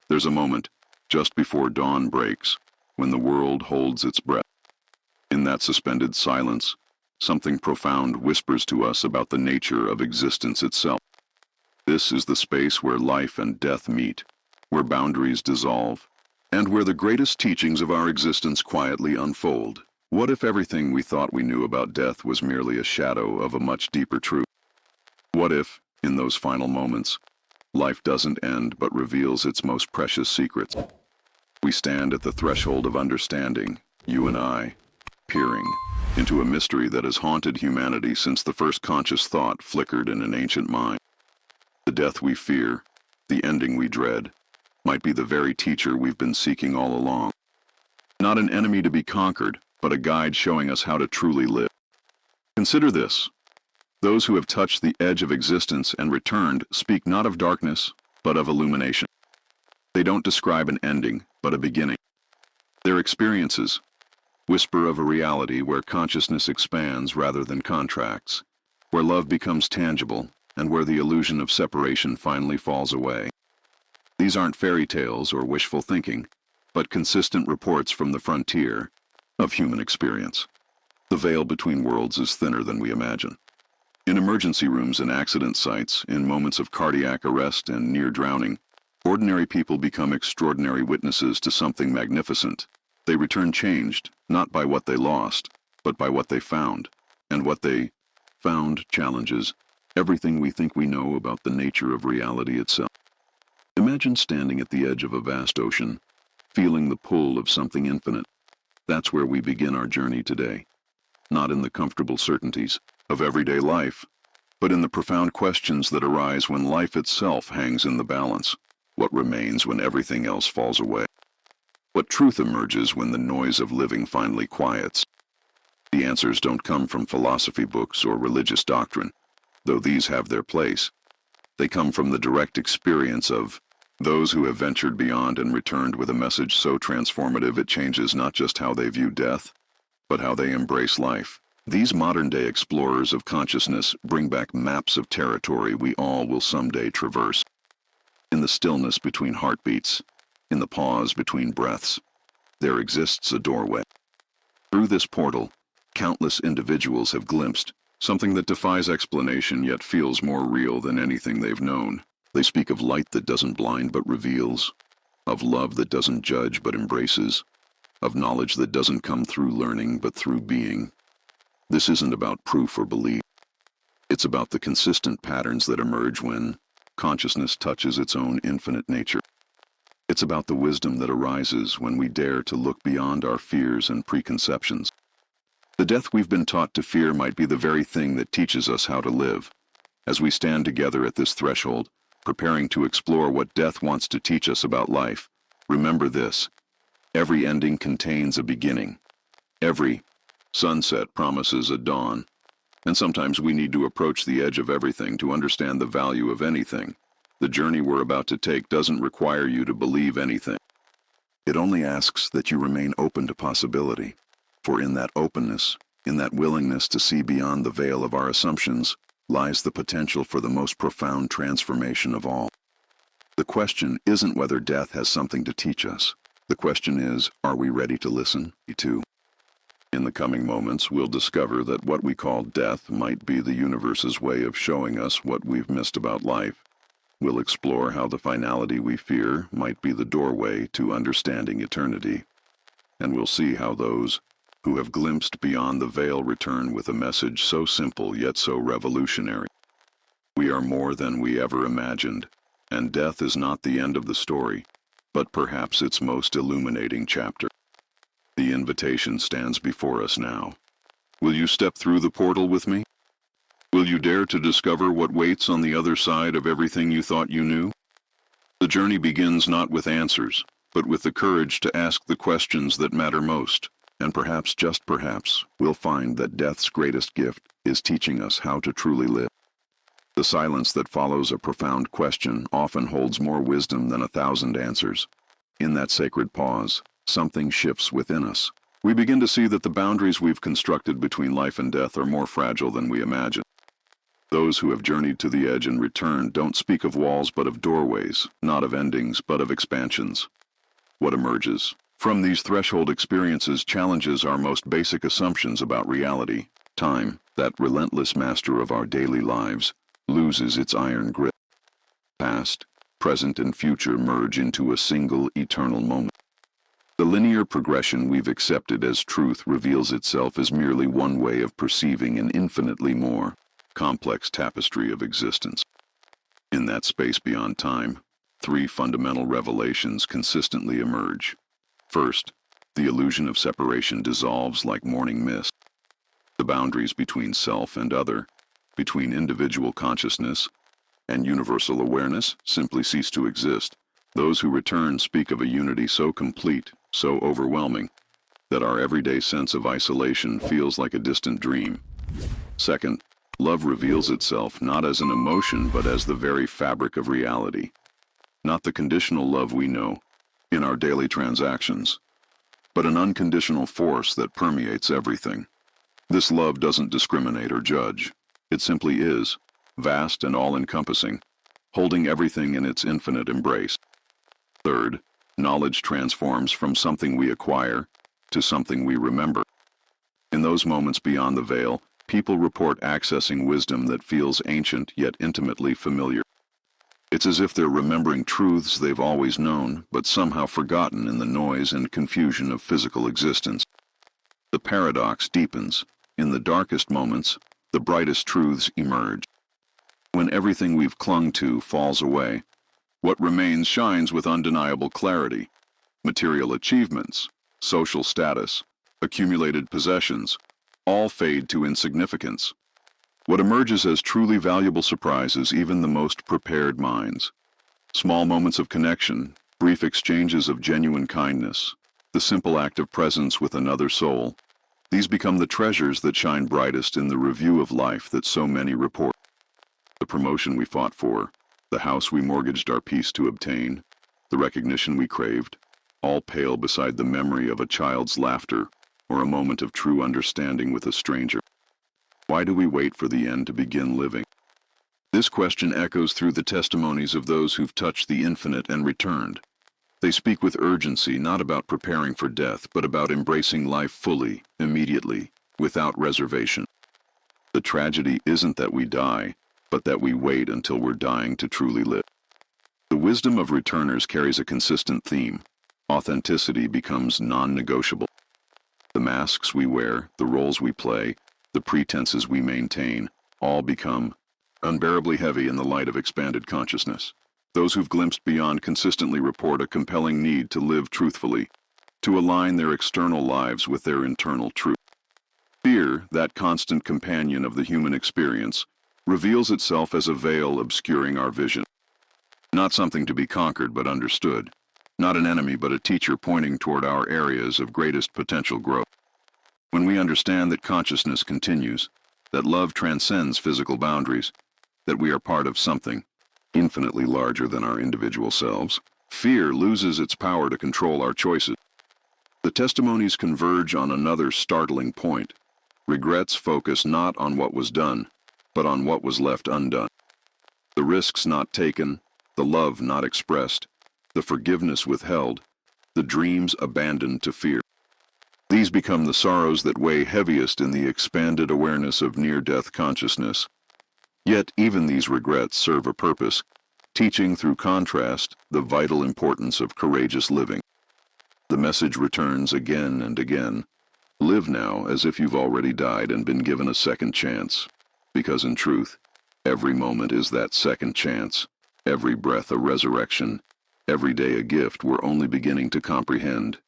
There's a moment, just before dawn breaks, when the world holds its breath. In that suspended silence, something profound whispers to us about the nature of existence itself. This is the space where life and death meet, where boundaries dissolve, and where the greatest teachings of our existence quietly unfold. What if everything we thought we knew about death was merely a shadow of a much deeper truth? What if, in those final moments, life doesn't end but reveals its most precious secrets? We stand at the threshold of understanding, you and I, peering into a mystery that has haunted humanity since the first conscious thought flickered in an ancient mind. The death we fear, the ending we dread, might be the very teacher we've been seeking all along. Not an enemy to be conquered, but a guide showing us how to truly live. Consider this. Those who have touched the edge of existence and returned speak not of darkness, but of illumination. They don't describe an ending, but a beginning. Their experiences whisper of a reality where consciousness expands rather than contracts, where love becomes tangible, and where the illusion of separation finally falls away. These aren't fairy tales or wishful thinking, but consistent reports from the frontier of human experience. The veil between worlds is thinner than we imagine. In emergency rooms and accident sites, in moments of cardiac arrest and near drowning, ordinary people become extraordinary witnesses to something magnificent. They return changed, not by what they lost, but by what they found. And what they found challenges everything we think we know about the nature of reality itself. Imagine standing at the edge of a vast ocean, feeling the pull of something infinite. That's where we begin our journey today. Not in the comfortable certainties of everyday life, but in the profound questions that arise when life itself hangs in the balance. What remains when everything else falls away? What truth emerges when the noise of living finally quiets? The answers don't come from philosophy books or religious doctrine, though these have their place. They come from the direct experience of those who have ventured beyond and returned with a message so transformative it changes not just how they view death, but how they embrace life. These modern-day explorers of consciousness bring back maps of territory we all will someday traverse. In the stillness between heartbeats, in the pause between breaths, there exists a doorway. Through this portal, countless individuals have glimpsed something that defies explanation yet feels more real than anything they've known. They speak of light that doesn't blind but reveals, of love that doesn't judge but embraces, of knowledge that doesn't come through learning but through being. This isn't about proof or belief. It's about the consistent patterns that emerge when consciousness touches its own infinite nature. It's about the wisdom that arises when we dare to look beyond our fears and preconceptions. The death we've been taught to fear might be the very thing that teaches us how to live. As we stand together at this threshold, preparing to explore what death wants to teach us about life, remember this: every ending contains a beginning. Every sunset promises a dawn. And sometimes we need to approach the edge of everything to understand the value of anything. The journey we're about to take doesn't require you to believe anything. It only asks that you remain open to possibility. For in that openness, in that willingness to see beyond the veil of our assumptions, lies the potential for the most profound transformation of all. The question isn't whether death has something to teach us. The question is, are we ready to listen to? In the coming moments, we'll discover that what we call death might be the universe's way of showing us what we've missed about life. We'll explore how the finality we fear might be the doorway to understanding eternity. And we'll see how those who have glimpsed beyond the veil return with a message so simple yet so revolutionary. We are more than we ever imagined, and death is not the end of the story, but perhaps its most illuminating chapter. The invitation stands before us now. Will you step through the portal with me? Will you dare to discover what waits on the other side of everything you thought you knew? The journey begins not with answers, but with the courage to ask the questions that matter most. And perhaps, just perhaps, we'll find that death's greatest gift is teaching us how to truly live. The silence that follows a profound question often holds more wisdom than 1,000 answers. In that sacred pause, something shifts within us. We begin to see that the boundaries we've constructed between life and death are more fragile than we imagine. Those who have journeyed to the edge and returned don't speak of walls but of doorways, not of endings but of expansions. What emerges from these threshold experiences challenges our most basic assumptions about reality. Time, that relentless master of our daily lives, loses its iron grip. Past, present, and future merge into a single eternal moment. The linear progression we've accepted as truth reveals itself as merely one way of perceiving an infinitely more complex tapestry of existence. In that space beyond time, three fundamental revelations consistently emerge. First, the illusion of separation dissolves like morning mist. The boundaries between self and other, between individual consciousness and universal awareness, simply cease to exist. Those who return speak of a unity so complete, so overwhelming, that our everyday sense of isolation feels like a distant dream. Second, love reveals itself not as an emotion but as the very fabric of reality. Not the conditional love we know in our daily transactions, but an unconditional force that permeates everything. This love doesn't discriminate or judge. It simply is, vast and all-encompassing, holding everything in its infinite embrace. Third, knowledge transforms from something we acquire to something we remember. In those moments beyond the veil, people report accessing wisdom that feels ancient yet intimately familiar. It's as if they're remembering truths they've always known, but somehow forgotten in the noise and confusion of physical existence. The paradox deepens. In the darkest moments, the brightest truths emerge. When everything we've clung to falls away, what remains shines with undeniable clarity. Material achievements, social status, accumulated possessions, all fade to insignificance. What emerges as truly valuable surprises even the most prepared minds. Small moments of connection, brief exchanges of genuine kindness, the simple act of presence with another soul, these become the treasures that shine brightest in the review of life that so many report. The promotion we fought for, the house we mortgaged our peace to obtain, the recognition we craved, all pale beside the memory of a child's laughter or a moment of true understanding with a stranger. Why do we wait for the end to begin living? This question echoes through the testimonies of those who've touched the infinite and returned. They speak with urgency, not about preparing for death, but about embracing life fully, immediately, without reservation. The tragedy isn't that we die, but that we wait until we're dying to truly live. The wisdom of returners carries a consistent theme. Authenticity becomes non-negotiable. The masks we wear, the roles we play, the pretenses we maintain, all become unbearably heavy in the light of expanded consciousness. Those who've glimpsed beyond consistently report a compelling need to live truthfully, to align their external lives with their internal truth. Fear, that constant companion of the human experience, reveals itself as a veil obscuring our vision. Not something to be conquered but understood. Not an enemy but a teacher pointing toward our areas of greatest potential growth. When we understand that consciousness continues, that love transcends physical boundaries, that we are part of something infinitely larger than our individual selves, fear loses its power to control our choices. The testimonies converge on another startling point. Regrets focus not on what was done, but on what was left undone. The risks not taken, the love not expressed, the forgiveness withheld, the dreams abandoned to fear. These become the sorrows that weigh heaviest in the expanded awareness of near-death consciousness. Yet even these regrets serve a purpose, teaching through contrast the vital importance of courageous living. The message returns again and again. Live now as if you've already died and been given a second chance. Because in truth, every moment is that second chance, every breath a resurrection, every day a gift we're only beginning to comprehend.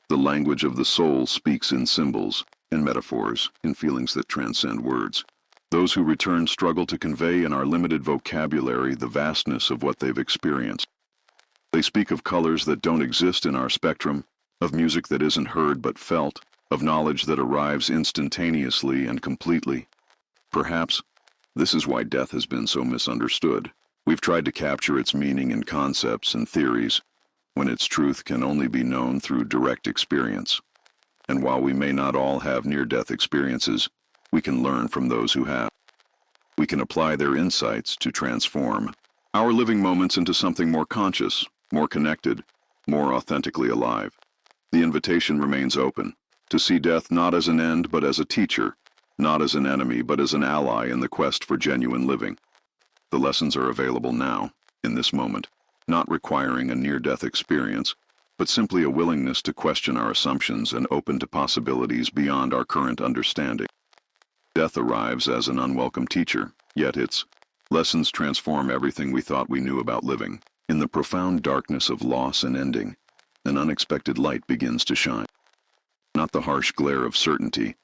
The language of the soul speaks in symbols, in metaphors, in feelings that transcend words. Those who return struggle to convey in our limited vocabulary the vastness of what they've experienced. They speak of colors that don't exist in our spectrum, of music that isn't heard but felt, of knowledge that arrives instantaneously and completely. Perhaps this is why death has been so misunderstood. We've tried to capture its meaning in concepts and theories, when its truth can only be known through direct experience. And while we may not all have near-death experiences, we can learn from those who have. we can apply their insights to transform our living moments into something more conscious, more connected, more authentically alive. The invitation remains open, to see death not as an end but as a teacher, not as an enemy but as an ally in the quest for genuine living. The lessons are available now, in this moment, not requiring a near-death experience, but simply a willingness to question our assumptions and open to possibilities beyond our current understanding. Death arrives as an unwelcome teacher, yet its lessons transform everything we thought we knew about living. In the profound darkness of loss and ending, an unexpected light begins to shine. Not the harsh glare of certainty,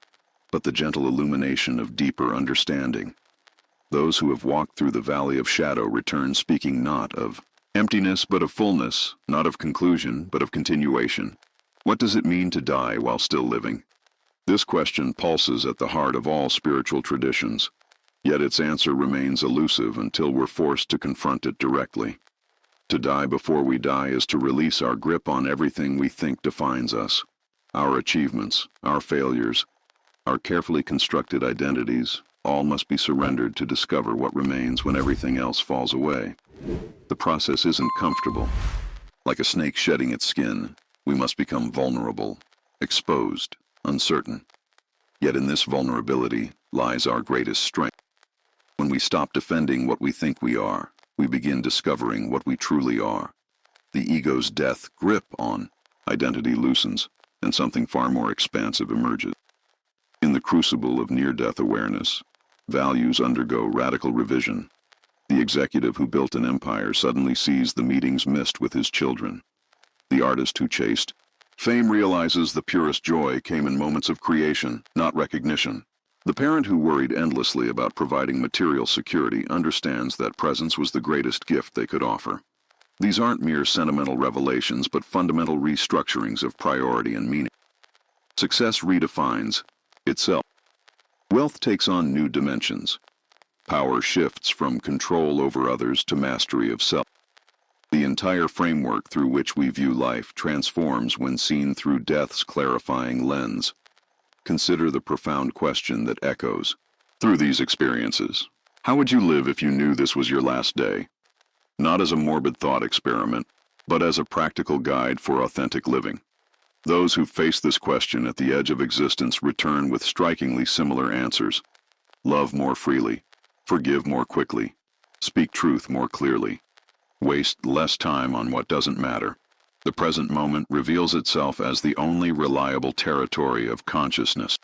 but the gentle illumination of deeper understanding. Those who have walked through the valley of shadow return speaking not of emptiness but of fullness, not of conclusion but of continuation. What does it mean to die while still living? This question pulses at the heart of all spiritual traditions, yet its answer remains elusive until we're forced to confront it directly. To die before we die is to release our grip on everything we think defines us. Our achievements, our failures, our carefully constructed identities, all must be surrendered to discover what remains when everything else falls away. The process isn't comfortable. Like a snake shedding its skin, we must become vulnerable, exposed, uncertain. Yet in this vulnerability lies our greatest strength. When we stop defending what we think we are, we begin discovering what we truly are. The ego's death grip on identity loosens, and something far more expansive emerges. In the crucible of near-death awareness, values undergo radical revision. The executive who built an empire suddenly sees the meetings missed with his children. The artist who chased fame realizes the purest joy came in moments of creation, not recognition. The parent who worried endlessly about providing material security understands that presence was the greatest gift they could offer. These aren't mere sentimental revelations, but fundamental restructurings of priority and meaning. Success redefines itself. Wealth takes on new dimensions. Power shifts from control over others to mastery of self. The entire framework through which we view life transforms when seen through death's clarifying lens. Consider the profound question that echoes through these experiences. How would you live if you knew this was your last day? Not as a morbid thought experiment, but as a practical guide for authentic living. Those who face this question at the edge of existence return with strikingly similar answers. Love more freely, forgive more quickly, speak truth more clearly, waste less time on what doesn't matter. The present moment reveals itself as the only reliable territory of consciousness.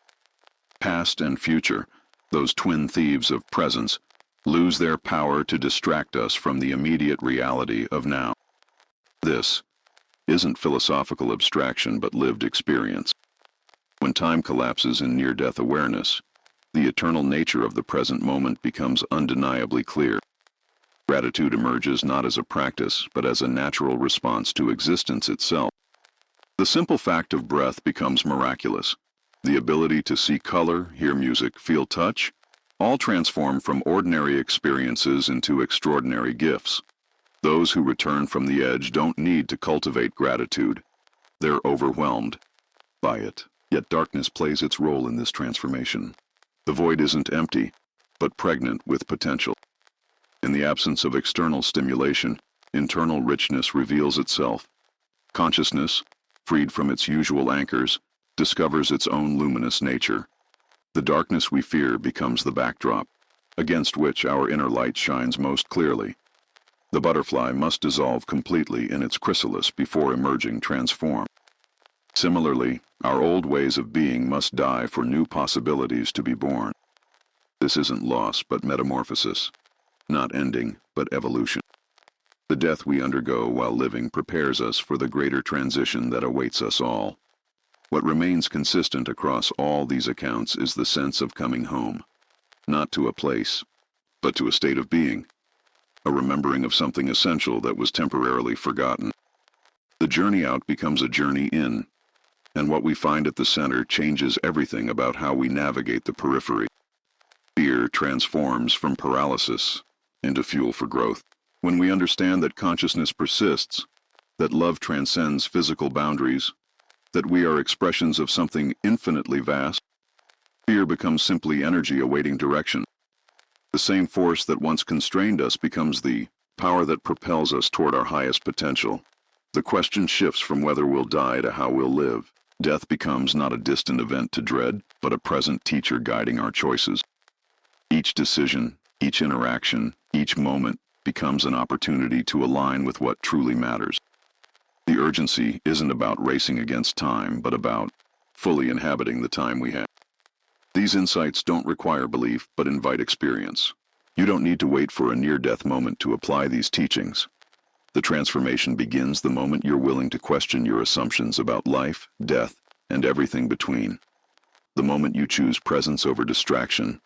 Past and future, those twin thieves of presence, lose their power to distract us from the immediate reality of now. This isn't philosophical abstraction but lived experience. When time collapses in near-death awareness, the eternal nature of the present moment becomes undeniably clear. Gratitude emerges not as a practice, but as a natural response to existence itself. The simple fact of breath becomes miraculous. The ability to see color, hear music, feel touch, all transform from ordinary experiences into extraordinary gifts. Those who return from the edge don't need to cultivate gratitude. They're overwhelmed by it. Yet darkness plays its role in this transformation. The void isn't empty, but pregnant with potential. In the absence of external stimulation, internal richness reveals itself. Consciousness, freed from its usual anchors, discovers its own luminous nature. The darkness we fear becomes the backdrop, against which our inner light shines most clearly. The butterfly must dissolve completely in its chrysalis before emerging transformed. Similarly, our old ways of being must die for new possibilities to be born. This isn't loss, but metamorphosis. Not ending, but evolution. The death we undergo while living prepares us for the greater transition that awaits us all. What remains consistent across all these accounts is the sense of coming home. Not to a place, but to a state of being. A remembering of something essential that was temporarily forgotten. The journey out becomes a journey in, and what we find at the center changes everything about how we navigate the periphery. Fear transforms from paralysis into fuel for growth. When we understand that consciousness persists, that love transcends physical boundaries, that we are expressions of something infinitely vast, fear becomes simply energy awaiting direction. The same force that once constrained us becomes the power that propels us toward our highest potential. The question shifts from whether we'll die to how we'll live. Death becomes not a distant event to dread, but a present teacher guiding our choices. Each decision, each interaction, each moment becomes an opportunity to align with what truly matters. The urgency isn't about racing against time, but about fully inhabiting the time we have. These insights don't require belief, but invite experience. You don't need to wait for a near-death moment to apply these teachings. The transformation begins the moment you're willing to question your assumptions about life, death, and everything between. The moment you choose presence over distraction,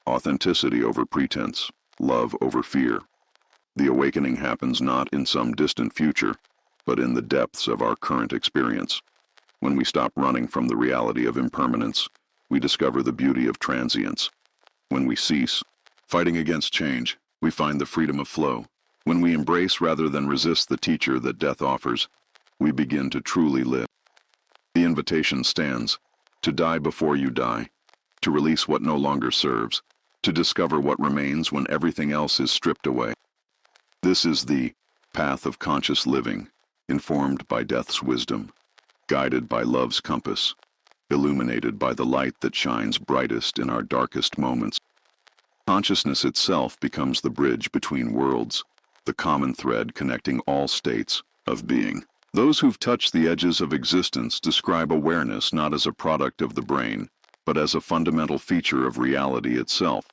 authenticity over pretense, love over fear. The awakening happens not in some distant future, but in the depths of our current experience. When we stop running from the reality of impermanence, we discover the beauty of transience. When we cease fighting against change, we find the freedom of flow. When we embrace rather than resist the teacher that death offers, we begin to truly live. The invitation stands: to die before you die, to release what no longer serves, to discover what remains when everything else is stripped away. This is the path of conscious living, informed by death's wisdom, guided by love's compass, illuminated by the light that shines brightest in our darkest moments. Consciousness itself becomes the bridge between worlds, the common thread connecting all states of being. Those who've touched the edges of existence describe awareness not as a product of the brain, but as a fundamental feature of reality itself.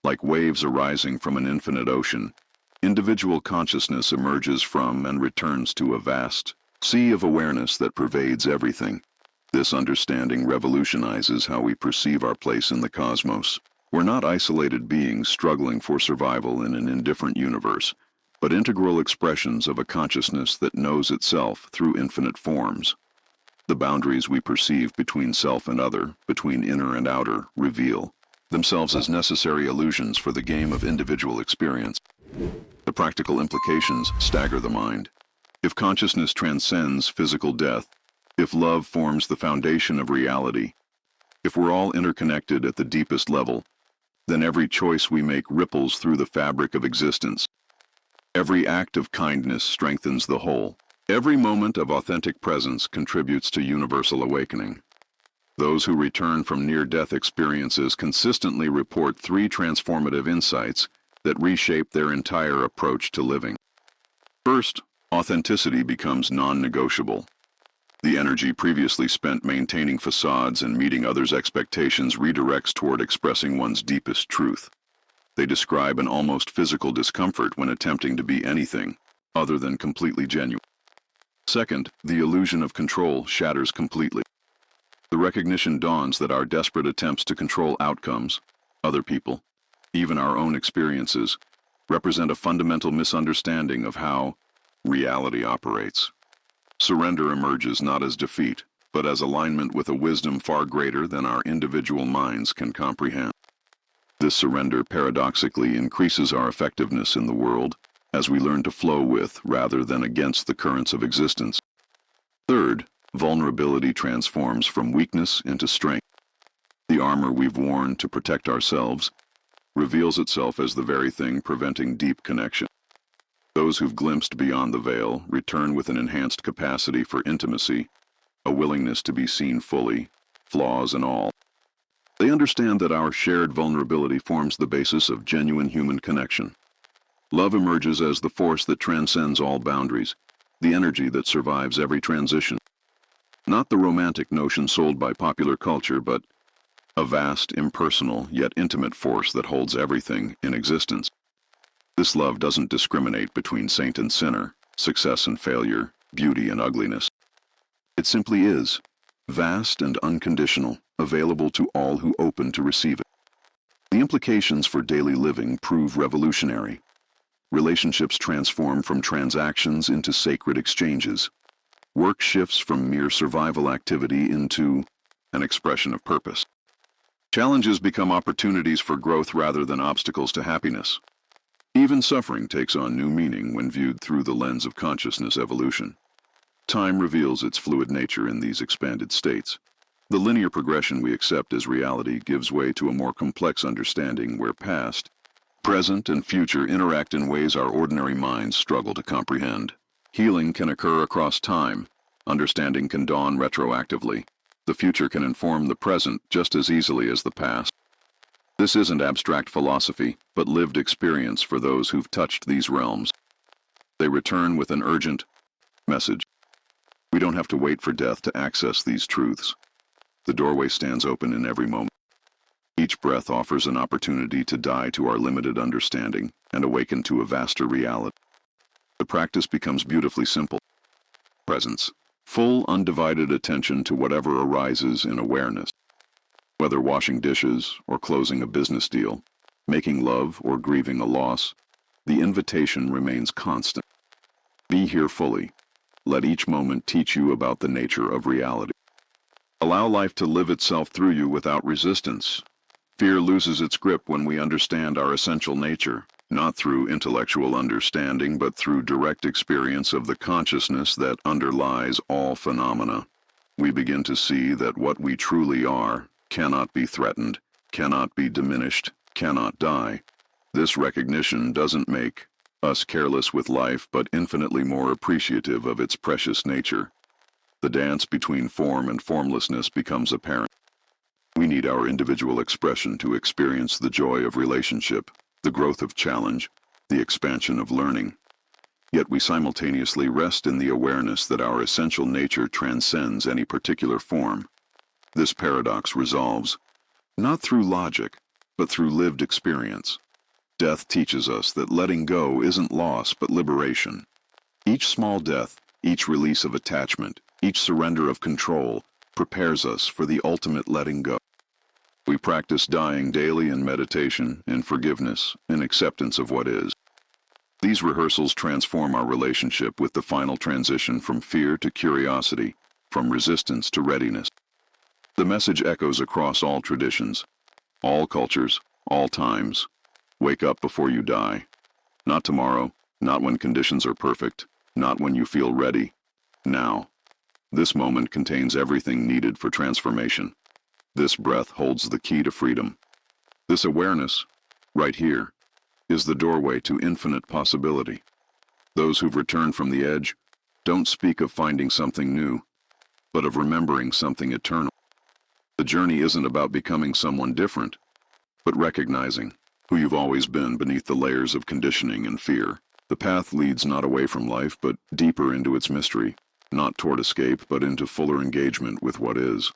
Like waves arising from an infinite ocean, individual consciousness emerges from and returns to a vast sea of awareness that pervades everything. This understanding revolutionizes how we perceive our place in the cosmos. We're not isolated beings struggling for survival in an indifferent universe, but integral expressions of a consciousness that knows itself through infinite forms. The boundaries we perceive between self and other, between inner and outer, reveal themselves as necessary illusions for the game of individual experience. The practical implications stagger the mind. If consciousness transcends physical death, if love forms the foundation of reality, if we're all interconnected at the deepest level, then every choice we make ripples through the fabric of existence. Every act of kindness strengthens the whole. Every moment of authentic presence contributes to universal awakening. Those who return from near-death experiences consistently report 3 transformative insights that reshape their entire approach to living. First, authenticity becomes non-negotiable. The energy previously spent maintaining facades and meeting others' expectations redirects toward expressing one's deepest truth. They describe an almost physical discomfort when attempting to be anything other than completely genuine. Second, the illusion of control shatters completely. The recognition dawns that our desperate attempts to control outcomes, other people, even our own experiences, represent a fundamental misunderstanding of how reality operates. Surrender emerges not as defeat, but as alignment with a wisdom far greater than our individual minds can comprehend. This surrender paradoxically increases our effectiveness in the world as we learn to flow with rather than against the currents of existence. Third, vulnerability transforms from weakness into strength. The armor we've worn to protect ourselves reveals itself as the very thing preventing deep connection. Those who've glimpsed beyond the veil return with an enhanced capacity for intimacy, a willingness to be seen fully, flaws and all. They understand that our shared vulnerability forms the basis of genuine human connection. Love emerges as the force that transcends all boundaries, the energy that survives every transition. Not the romantic notion sold by popular culture, but a vast, impersonal, yet intimate force that holds everything in existence. This love doesn't discriminate between saint and sinner, success and failure, beauty and ugliness. It simply is, vast and unconditional, available to all who open to receive it. The implications for daily living prove revolutionary. Relationships transform from transactions into sacred exchanges. Work shifts from mere survival activity into an expression of purpose. Challenges become opportunities for growth rather than obstacles to happiness. Even suffering takes on new meaning when viewed through the lens of consciousness evolution. Time reveals its fluid nature in these expanded states. The linear progression we accept as reality gives way to a more complex understanding where past, Present and future interact in ways our ordinary minds struggle to comprehend. Healing can occur across time. Understanding can dawn retroactively. The future can inform the present just as easily as the past. This isn't abstract philosophy, but lived experience for those who've touched these realms. They return with an urgent message. We don't have to wait for death to access these truths. The doorway stands open in every moment. Each breath offers an opportunity to die to our limited understanding and awaken to a vaster reality. The practice becomes beautifully simple. Presence. Full, undivided attention to whatever arises in awareness. Whether washing dishes or closing a business deal, making love or grieving a loss, the invitation remains constant. Be here fully. Let each moment teach you about the nature of reality. Allow life to live itself through you without resistance. Fear loses its grip when we understand our essential nature, not through intellectual understanding, but through direct experience of the consciousness that underlies all phenomena. We begin to see that what we truly are cannot be threatened, cannot be diminished, cannot die. This recognition doesn't make us careless with life, but infinitely more appreciative of its precious nature. The dance between form and formlessness becomes apparent. We need our individual expression to experience the joy of relationship, the growth of challenge, the expansion of learning. Yet we simultaneously rest in the awareness that our essential nature transcends any particular form. This paradox resolves, not through logic, but through lived experience. Death teaches us that letting go isn't loss, but liberation. Each small death, each release of attachment, each surrender of control, prepares us for the ultimate letting go. We practice dying daily in meditation, in forgiveness, in acceptance of what is. These rehearsals transform our relationship with the final transition from fear to curiosity, from resistance to readiness. The message echoes across all traditions, all cultures, all times. Wake up before you die. Not tomorrow, not when conditions are perfect, not when you feel ready. Now. This moment contains everything needed for transformation. This breath holds the key to freedom. This awareness, right here, is the doorway to infinite possibility. Those who've returned from the edge don't speak of finding something new, but of remembering something eternal. The journey isn't about becoming someone different, but recognizing who you've always been beneath the layers of conditioning and fear. The path leads not away from life, but deeper into its mystery, not toward escape, but into fuller engagement with what is.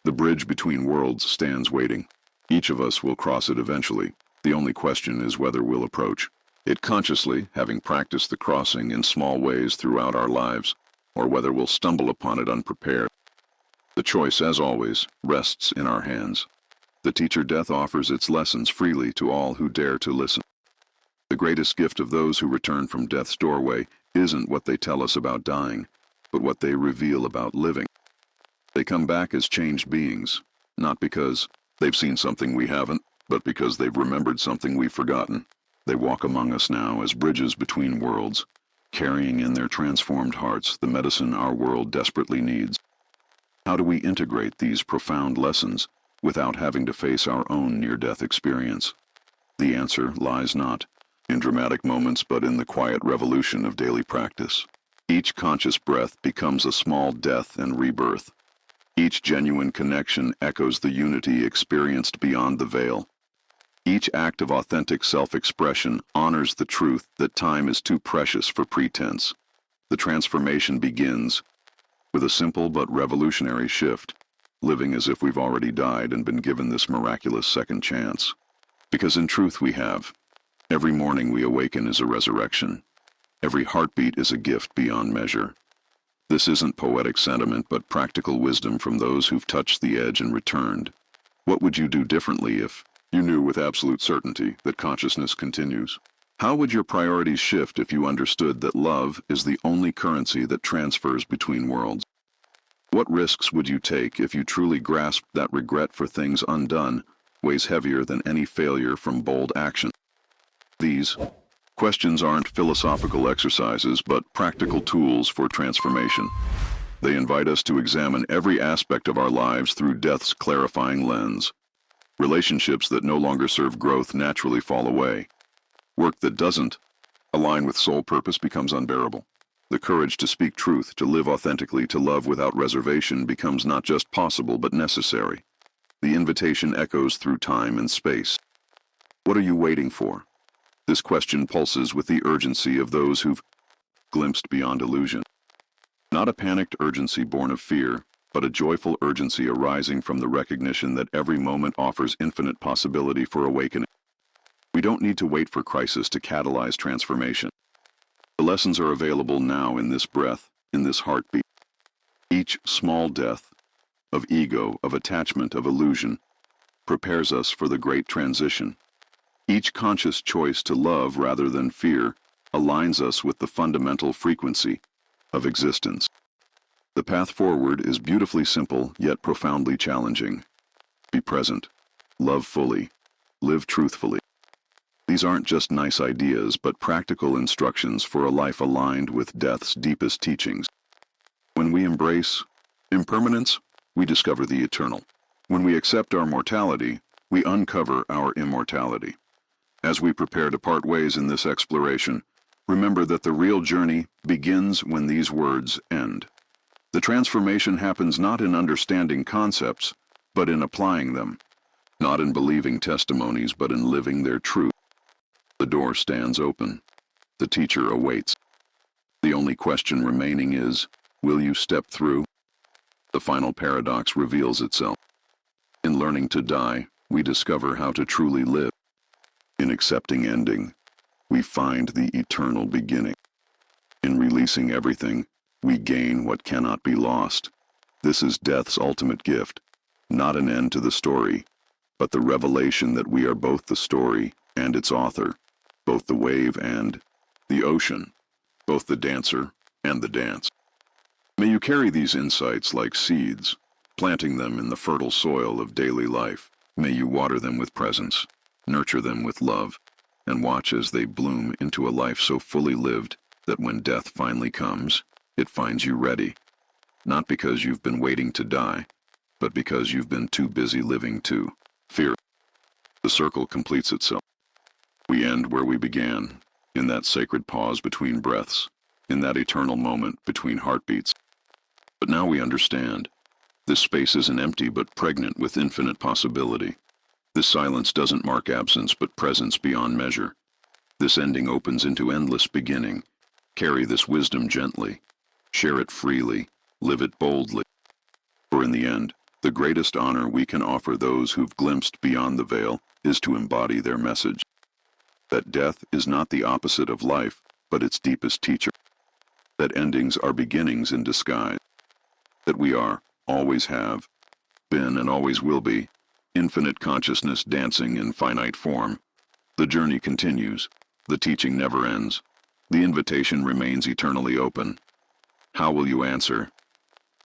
The bridge between worlds stands waiting. Each of us will cross it eventually. The only question is whether we'll approach it consciously, having practiced the crossing in small ways throughout our lives, or whether we'll stumble upon it unprepared. The choice, as always, rests in our hands. The teacher death offers its lessons freely to all who dare to listen. The greatest gift of those who return from death's doorway isn't what they tell us about dying, but what they reveal about living. They come back as changed beings, not because they've seen something we haven't, but because they've remembered something we've forgotten. They walk among us now as bridges between worlds, carrying in their transformed hearts the medicine our world desperately needs. How do we integrate these profound lessons without having to face our own near-death experience? The answer lies not in dramatic moments, but in the quiet revolution of daily practice. Each conscious breath becomes a small death and rebirth. Each genuine connection echoes the unity experienced beyond the veil. Each act of authentic self-expression honors the truth that time is too precious for pretense. The transformation begins with a simple but revolutionary shift, living as if we've already died and been given this miraculous second chance. Because in truth we have. Every morning we awaken is a resurrection. Every heartbeat is a gift beyond measure. This isn't poetic sentiment, but practical wisdom from those who've touched the edge and returned. What would you do differently if you knew with absolute certainty that consciousness continues? How would your priorities shift if you understood that love is the only currency that transfers between worlds? What risks would you take if you truly grasped that regret for things undone weighs heavier than any failure from bold action? These questions aren't philosophical exercises, but practical tools for transformation. They invite us to examine every aspect of our lives through death's clarifying lens. Relationships that no longer serve growth naturally fall away. Work that doesn't align with soul purpose becomes unbearable. The courage to speak truth, to live authentically, to love without reservation becomes not just possible but necessary. The invitation echoes through time and space. What are you waiting for? This question pulses with the urgency of those who've glimpsed beyond illusion. Not a panicked urgency born of fear, but a joyful urgency arising from the recognition that every moment offers infinite possibility for awakening. We don't need to wait for crisis to catalyze transformation. The lessons are available now in this breath, in this heartbeat. Each small death of ego, of attachment, of illusion, prepares us for the great transition. Each conscious choice to love rather than fear aligns us with the fundamental frequency of existence. The path forward is beautifully simple, yet profoundly challenging. Be present, love fully, live truthfully. These aren't just nice ideas, but practical instructions for a life aligned with death's deepest teachings. When we embrace impermanence, we discover the eternal. When we accept our mortality, we uncover our immortality. As we prepare to part ways in this exploration, remember that the real journey begins when these words end. The transformation happens not in understanding concepts, but in applying them. Not in believing testimonies, but in living their truth. The door stands open. The teacher awaits. The only question remaining is, will you step through? The final paradox reveals itself. In learning to die, we discover how to truly live. In accepting ending, we find the eternal beginning. In releasing everything, we gain what cannot be lost. This is death's ultimate gift, not an end to the story, but the revelation that we are both the story and its author, both the wave and the ocean, both the dancer and the dance. May you carry these insights like seeds, planting them in the fertile soil of daily life. May you water them with presence, nurture them with love, and watch as they bloom into a life so fully lived that when death finally comes, it finds you ready, not because you've been waiting to die, but because you've been too busy living to fear. The circle completes itself. We end where we began, in that sacred pause between breaths, in that eternal moment between heartbeats. But now we understand. This space isn't empty but pregnant with infinite possibility. This silence doesn't mark absence but presence beyond measure. This ending opens into endless beginning. Carry this wisdom gently. Share it freely. Live it boldly. For in the end, the greatest honor we can offer those who've glimpsed beyond the veil is to embody their message. That death is not the opposite of life, but its deepest teacher. That endings are beginnings in disguise. That we are, always have, been and always will be, infinite consciousness dancing in finite form. The journey continues. The teaching never ends. The invitation remains eternally open. How will you answer?